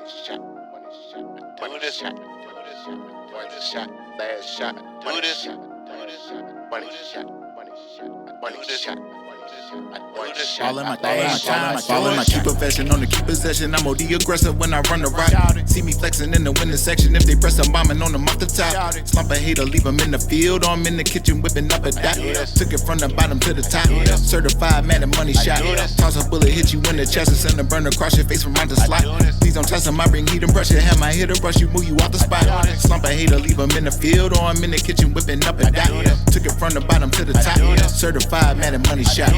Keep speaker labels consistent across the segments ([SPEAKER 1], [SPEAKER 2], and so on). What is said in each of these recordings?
[SPEAKER 1] shot, do this shot, one shot, last shot, do this shot, one shot, one shot.
[SPEAKER 2] All in my keep possession on the key possession. I'm OD aggressive when I run the rock. See me flexing in the winning section. If they press, I'm bombing on them off the top. Slump a hater, leave them in the field, or I'm in the kitchen whipping up a dot. Took it from the bottom to the top. Certified Madden money shot. Toss a bullet, hit you in the chest and send a burner across your face from out the slot. Please don't test them, I bring heat and brush it. Have my hitter brush you, move you out the spot. Slump a hater, leave them in the field, or I'm in the kitchen whipping up a dot. Took it from the bottom to the top. Certified Madden money shot.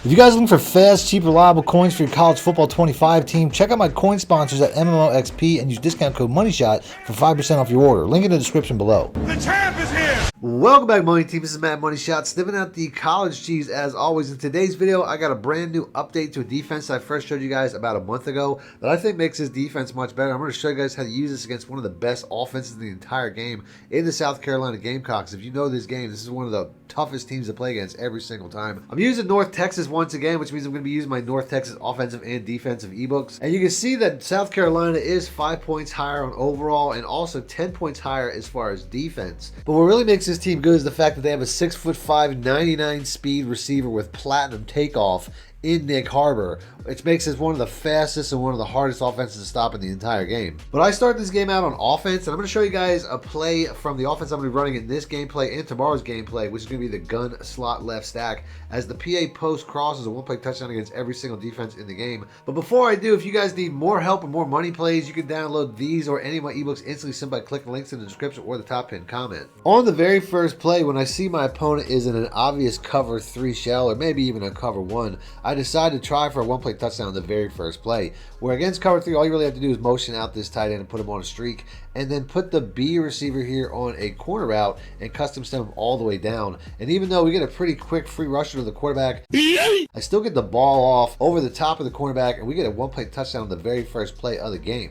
[SPEAKER 3] If you guys are looking for fast, cheap, reliable coins for your college football 25 team, check out my coin sponsors at MMOXP and use discount code MONEYSHOT for 5% off your order. Link in the description below.
[SPEAKER 4] The champ is here!
[SPEAKER 3] Welcome back, Money Team. This is Matt Money Shot, sniffing out the college cheese as always. In today's video, I got a brand new update to a defense I first showed you guys about a month ago that I think makes this defense much better. I'm going to show you guys how to use this against one of the best offenses in the entire game in the South Carolina Gamecocks. If you know this game, this is one of the toughest teams to play against every single time. I'm using North Texas once again, which means I'm going to be using my North Texas offensive and defensive ebooks. And you can see that South Carolina is 5 points higher on overall and also 10 points higher as far as defense. But what really makes this team good is the fact that they have a 6'5", 99 speed receiver with platinum takeoff in Nick Harbor, which makes this one of the fastest and one of the hardest offenses to stop in the entire game. But I start this game out on offense, and I'm going to show you guys a play from the offense I'm going to be running in this gameplay and tomorrow's gameplay, which is going to be the gun slot left stack, as the PA post cross is a one-play touchdown against every single defense in the game. But before I do, if you guys need more help and more money plays, you can download these or any of my ebooks instantly simply by clicking links in the description or the top pinned comment. On the very first play, when I see my opponent is in an obvious cover 3 shell, or maybe even a cover 1, I decided to try for a one-play touchdown on the very first play, where against cover 3, all you really have to do is motion out this tight end and put him on a streak, and then put the B receiver here on a corner route and custom stem him all the way down. And even though we get a pretty quick free rusher to the quarterback, I still get the ball off over the top of the cornerback, and we get a one-play touchdown on the very first play of the game.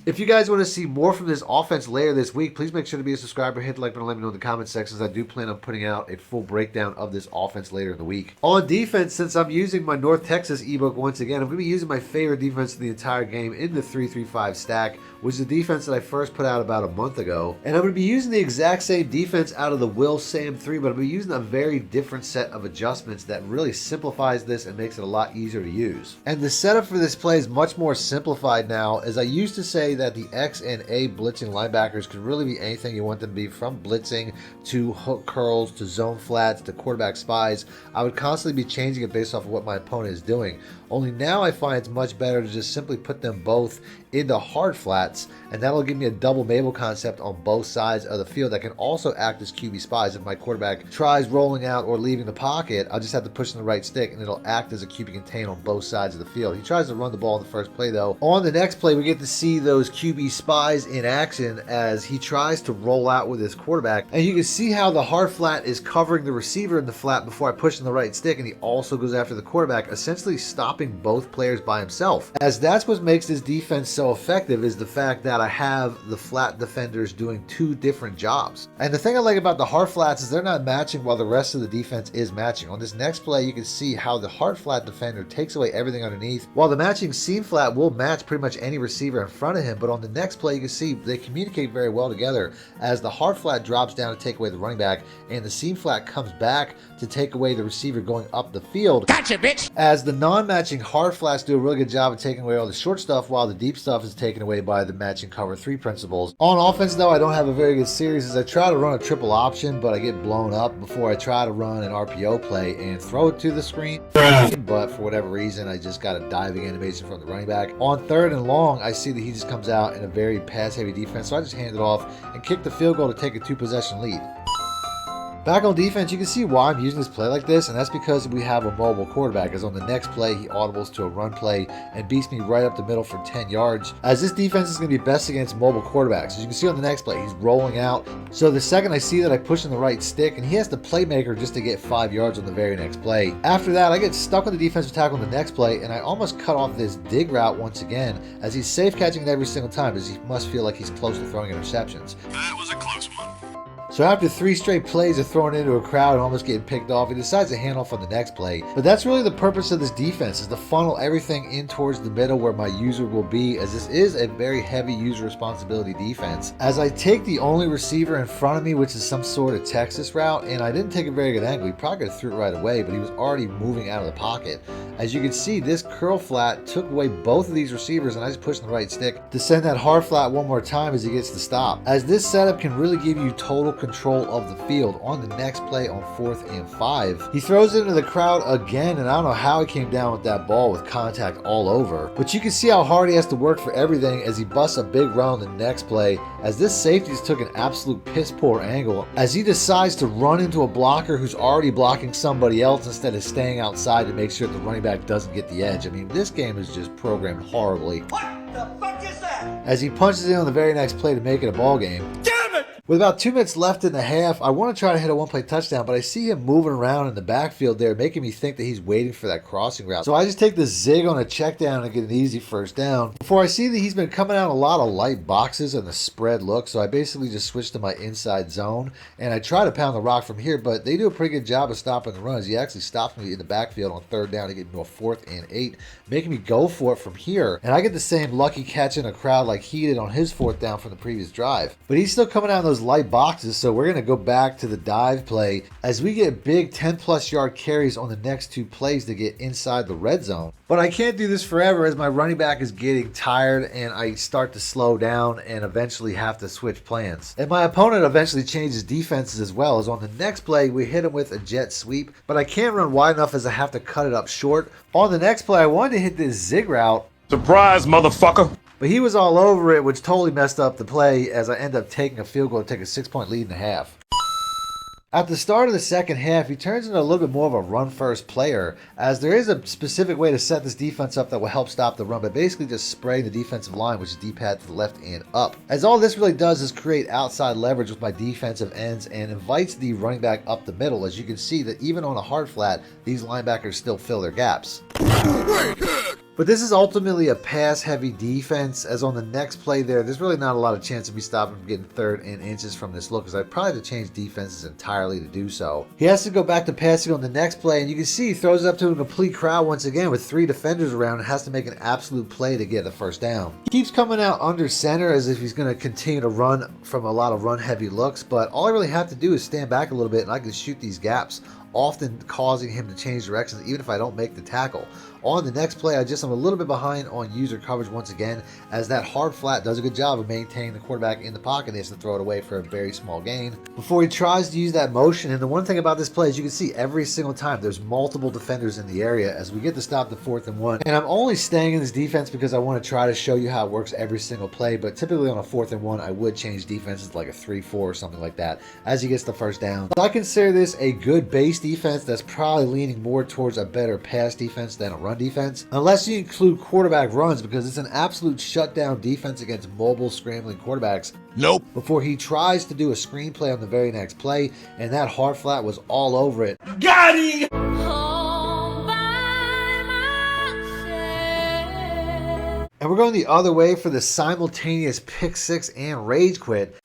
[SPEAKER 3] If you guys want to see more from this offense later this week, please make sure to be a subscriber, hit the like button, and let me know in the comment sections. I do plan on putting out a full breakdown of this offense later in the week. On defense, since I'm using my North Texas ebook once again, I'm going to be using my favorite defense in the entire game in the 3-3-5 stack, which is the defense that I first put out about a month ago. And I'm going to be using the exact same defense out of the Will Sam 3, but I'm going to be using a very different set of adjustments that really simplifies this and makes it a lot easier to use. And the setup for this play is much more simplified now, as I used to say that the X and A blitzing linebackers could really be anything you want them to be, from blitzing to hook curls to zone flats to quarterback spies. I would constantly be changing it based off of what my opponent is doing. Only now I find it's much better to just simply put them both into hard flats, and that'll give me a double Mabel concept on both sides of the field that can also act as QB spies. If my quarterback tries rolling out or leaving the pocket, I'll just have to push in the right stick and it'll act as a QB contain on both sides of the field. He tries to run the ball in the first play though. On the next play, we get to see those QB spies in action as he tries to roll out with his quarterback, and you can see how the hard flat is covering the receiver in the flat before I push in the right stick, and he also goes after the quarterback, essentially stopping both players by himself. As that's what makes this defense so effective, is the fact that I have the flat defenders doing 2 different jobs. And the thing I like about the hard flats is they're not matching while the rest of the defense is matching. On this next play, you can see how the hard flat defender takes away everything underneath, while the matching seam flat will match pretty much any receiver in front of him. But on the next play, you can see they communicate very well together, as the hard flat drops down to take away the running back, and the seam flat comes back to take away the receiver going up the field.
[SPEAKER 4] Gotcha, bitch!
[SPEAKER 3] As the non-matching hard flats do a really good job of taking away all the short stuff, while the deep stuff is taken away by the matching cover 3 principles. On offense though, I don't have a very good series, as I try to run a triple option, but I get blown up before I try to run an RPO play and throw it to the screen. But for whatever reason, I just got a diving animation from the running back. On 3rd and long, I see that he just comes out in a very pass-heavy defense, so I just hand it off and kick the field goal to take a 2-possession lead. Back on defense, you can see why I'm using this play like this, and that's because we have a mobile quarterback, as on the next play, he audibles to a run play and beats me right up the middle for 10 yards, as this defense is going to be best against mobile quarterbacks. As you can see on the next play, he's rolling out. So the second I see that, I push in the right stick, and he has the playmaker just to get 5 yards on the very next play. After that, I get stuck on the defensive tackle on the next play, and I almost cut off this dig route once again, as he's safe catching it every single time, as he must feel like he's close to throwing interceptions.
[SPEAKER 4] That was a close one.
[SPEAKER 3] So after 3 straight plays of throwing into a crowd and almost getting picked off, he decides to hand off on the next play. But that's really the purpose of this defense, is to funnel everything in towards the middle where my user will be, as this is a very heavy user responsibility defense. As I take the only receiver in front of me, which is some sort of Texas route, and I didn't take a very good angle. He probably could have threw it right away, but he was already moving out of the pocket. As you can see, this curl flat took away both of these receivers, and I just pushed the right stick to send that hard flat one more time as he gets the stop. As this setup can really give you total control of the field. On the next play on 4th and 5, he throws it into the crowd again, and I don't know how he came down with that ball with contact all over. But you can see how hard he has to work for everything as he busts a big run on the next play, as this safety just took an absolute piss poor angle as he decides to run into a blocker who's already blocking somebody else instead of staying outside to make sure the running back doesn't get the edge. I mean, this game is just programmed horribly. What the fuck is that? As he punches in on the very next play to make it a ball game. With about 2 minutes left in the half, I want to try to hit a one-play touchdown, but I see him moving around in the backfield there, making me think that he's waiting for that crossing route. So I just take the zig on a check down and get an easy first down. Before I see that he's been coming out a lot of light boxes and the spread look, so I basically just switch to my inside zone, and I try to pound the rock from here, but they do a pretty good job of stopping the runs. He actually stops me in the backfield on 3rd down to get into a 4th and 8, making me go for it from here, and I get the same lucky catch in a crowd like he did on his 4th down from the previous drive. But he's still coming out of those light boxes, so we're going to go back to the dive play as we get big 10+ yard carries on the next 2 plays to get inside the red zone. But I can't do this forever as my running back is getting tired and I start to slow down and eventually have to switch plans. And my opponent eventually changes defenses as well, as on the next play we hit him with a jet sweep, but I can't run wide enough as I have to cut it up short. On the next play I wanted to hit this zig route.
[SPEAKER 4] Surprise, motherfucker!
[SPEAKER 3] But he was all over it, which totally messed up the play as I end up taking a field goal to take a 6-point lead in the half. At the start of the second half, he turns into a little bit more of a run-first player, as there is a specific way to set this defense up that will help stop the run, but basically just spraying the defensive line, which is D-pad to the left and up. As all this really does is create outside leverage with my defensive ends and invites the running back up the middle, as you can see that even on a hard flat, these linebackers still fill their gaps. But this is ultimately a pass-heavy defense, as on the next play there's really not a lot of chance of me stopping from getting 3rd and inches from this look, as I'd probably have to change defenses entirely to do so. He has to go back to passing on the next play, and you can see he throws it up to a complete crowd once again with 3 defenders around and has to make an absolute play to get a first down. He keeps coming out under center as if he's going to continue to run from a lot of run-heavy looks, but all I really have to do is stand back a little bit and I can shoot these gaps, often causing him to change directions even if I don't make the tackle. On the next play, I'm a little bit behind on user coverage once again, as that hard flat does a good job of maintaining the quarterback in the pocket. He has to throw it away for a very small gain before he tries to use that motion. And the one thing about this play is you can see every single time there's multiple defenders in the area as we get to stop the 4th and 1. And I'm only staying in this defense because I want to try to show you how it works every single play, but typically on a 4th and 1 I would change defenses like a 3-4 or something like that as he gets the first down. So I consider this a good base defense that's probably leaning more towards a better pass defense than a run defense, unless you include quarterback runs, because it's an absolute shutdown defense against mobile scrambling quarterbacks.
[SPEAKER 4] Nope.
[SPEAKER 3] Before he tries to do a screen play on the very next play, and that hard flat was all over it.
[SPEAKER 4] Got him!
[SPEAKER 3] And we're going the other way for the simultaneous pick 6 and rage quit,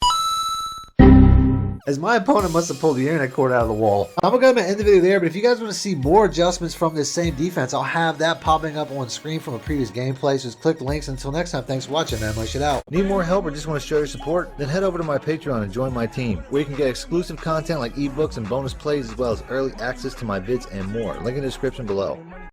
[SPEAKER 3] as my opponent must have pulled the internet cord out of the wall. I'm going to end the video there, but if you guys want to see more adjustments from this same defense, I'll have that popping up on screen from a previous gameplay, so just click the links. Until next time, thanks for watching, man. My shit out. Need more help or just want to show your support? Then head over to my Patreon and join my team, where you can get exclusive content like ebooks and bonus plays, as well as early access to my vids and more. Link in the description below.